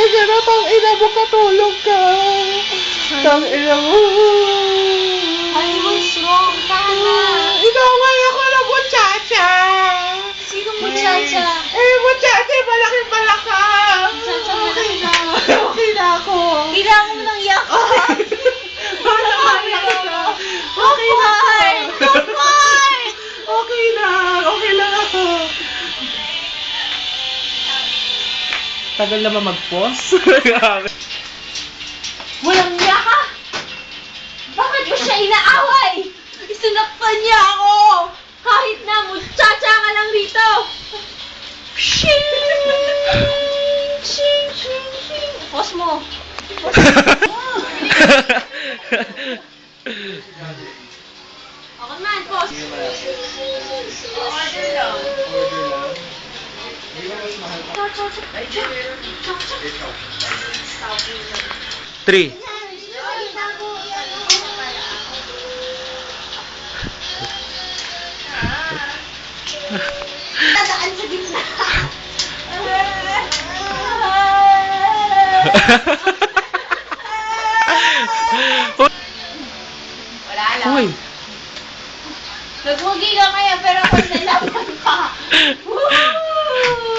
pasensya na, tang-ina mo, katulog ka. Tang-ina mo. Honey, what's wrong? Tama. Inaway ako na muchacha. Sino muchacha? Muchacha, malaki-malaka. Muchacha, malaki na. Okay na ako. Kailangan mo ng yak. Okay na. Kapal! Okay lang ako. Tagal naman mag-pause. Walang niya ka! Bakit mo siya inaaway? Isinaktan niya ako! Kahit na muchacha ka lang rito! Shing! Shing! Shing! Shing! Pause mo! Okay man, pause! Order lang. Three. Tadaan sa gitna. Wala lang. Uy. Nagwagi ka kaya pero ako nalaman ka. Woo!